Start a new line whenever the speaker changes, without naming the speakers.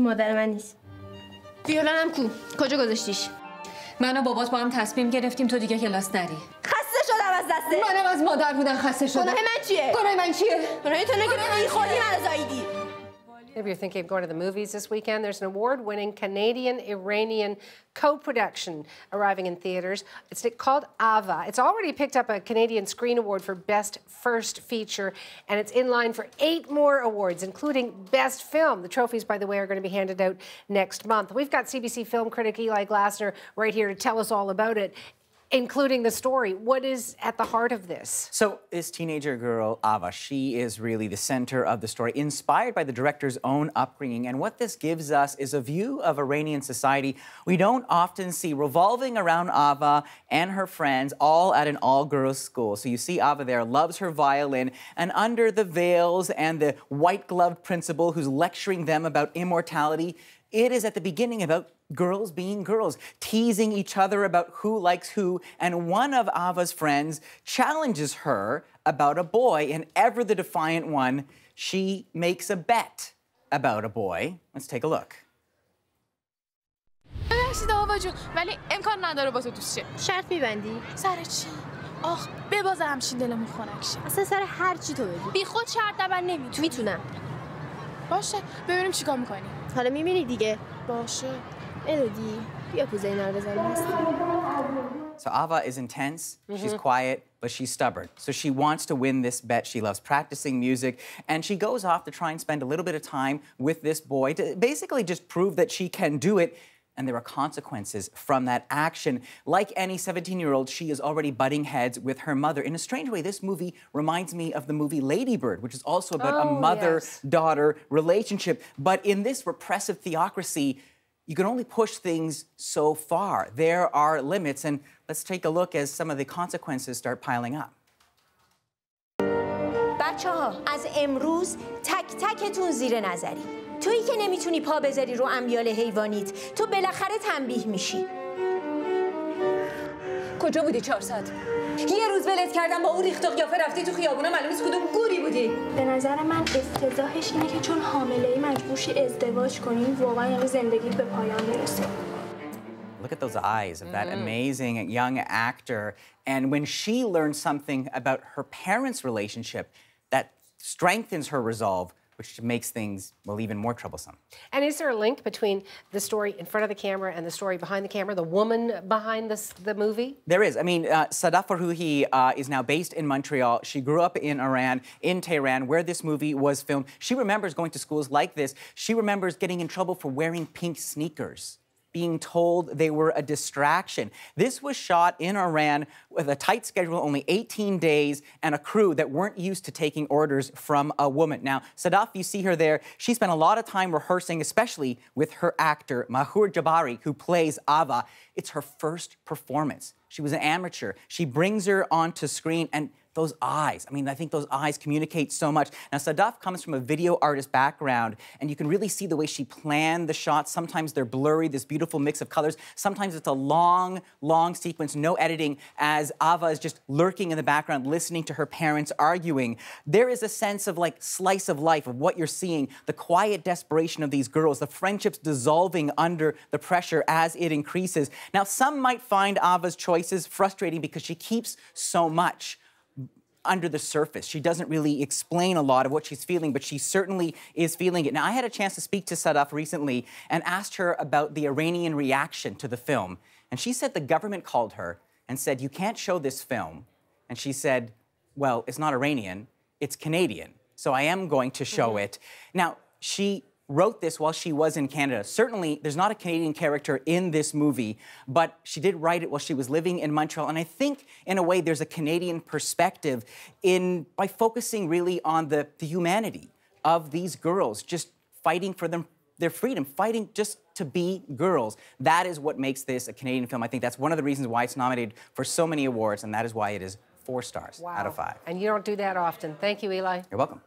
مادر من نیست. ویولنم کو؟ کجا گذاشتیش؟
من و بابات با هم تصمیم گرفتیم تو دیگه کلاس نری.
خسته شدم از دسته.
منم از مادر بودن خسته شدم.
گناه من چیه؟
گناه من چیه؟
گناه تو نگه بی خودی من زاییدی.
If you're thinking of going to the movies this weekend, there's an award-winning Canadian-Iranian co-production arriving in theaters. It's called Ava. It's already picked up a Canadian Screen Award for Best First Feature, and it's in line for 8 more awards, including Best Film. The trophies, by the way, are going to be handed out next month. We've got CBC film critic Eli Glasner right here to tell us all about it, including the story. What is at the heart of this?
So this teenager girl, Ava, she is really the center of the story, inspired by the director's own upbringing. And what this gives us is a view of Iranian society we don't often see, revolving around Ava and her friends, all at an all-girls school. So you see Ava there, loves her violin, and under the veils and the white-gloved principal who's lecturing them about immortality, it is at the beginning about girls being girls, teasing each other about who likes who, and one of Ava's friends challenges her about a boy, and ever the defiant one, she makes a bet about a boy. Let's take a look.
ولی امکان نداره با تو دوست شه.
شرط می‌بندی؟
سر چی؟ آخ ببازه همچین دلمون خنک شه.
اصلا سر هر چی تو بگی.
بی خود شرط نبند نمیتونم.
میتونم.
باشه ببینیم چیکار می‌کنی.
حالا می‌بینی دیگه.
باشه.
الودی بیا پوزه اینا رو بزنیم.
So Ava is intense, she's quiet, but she's stubborn. So she wants to win this bet. She loves practicing music, and she goes off to try and spend a little bit of time with this boy to basically just prove that she can do it. And there are consequences from that action. Like any 17-year-old, she is already butting heads with her mother. In a strange way, this movie reminds me of the movie Lady Bird, which is also about a mother-daughter relationship. But in this repressive theocracy, you can only push things so far. There are limits, and let's take a look as some of the consequences start piling up.
بچه‌ها از امروز تک تکتون زیر نظری. تویی که نمیتونی پا بذاری رو امیال حیوانیت، تو بالاخره تنبیه میشی.
کجا بودی 4 ساعت؟ یه روز ولت کردم با اون ریخت و قیافه رفتی تو خیابونا، معلوم نیست کدوم گوری بودی.
به نظر من افتضاحش اینه که چون حامله‌ای مجبور شی ازدواج کنی، واقعا یعنی زندگیت به پایان میرسه.
Look at those eyes of that amazing young actor. And when she learns something about her parents' relationship, that strengthens her resolve, which makes things, well, even more troublesome.
And is there a link between the story in front of the camera and the story behind the camera, the woman behind the movie?
There is. I mean, Sadaf Farhouhi is now based in Montreal. She grew up in Iran, in Tehran, where this movie was filmed. She remembers going to schools like this. She remembers getting in trouble for wearing pink sneakers, being told they were a distraction. This was shot in Iran with a tight schedule, only 18 days, and a crew that weren't used to taking orders from a woman. Now, Sadaf, you see her there, she spent a lot of time rehearsing, especially with her actor, Mahur Jabari, who plays Ava. It's her first performance. She was an amateur. She brings her onto screen, and those eyes, I mean, I think those eyes communicate so much. Now, Sadaf comes from a video artist background, and you can really see the way she planned the shots. Sometimes they're blurry, this beautiful mix of colors. Sometimes it's a long, long sequence, no editing, as Ava is just lurking in the background, listening to her parents arguing. There is a sense of, like, slice of life of what you're seeing, the quiet desperation of these girls, the friendships dissolving under the pressure as it increases. Now, some might find Ava's choices frustrating because she keeps so much under the surface. She doesn't really explain a lot of what she's feeling, but she certainly is feeling it. Now, I had a chance to speak to Sadaf recently and asked her about the Iranian reaction to the film. And she said the government called her and said, "You can't show this film." And she said, "Well, it's not Iranian, it's Canadian, so I am going to show it." Now, she wrote this while she was in Canada. Certainly, there's not a Canadian character in this movie, but she did write it while she was living in Montreal. And I think, in a way, there's a Canadian perspective by focusing really on the humanity of these girls, just fighting for their freedom, fighting just to be girls. That is what makes this a Canadian film. I think that's one of the reasons why it's nominated for so many awards, and that is why it is 4 stars out of 5.
And you don't do that often. Thank you, Eli.
You're welcome.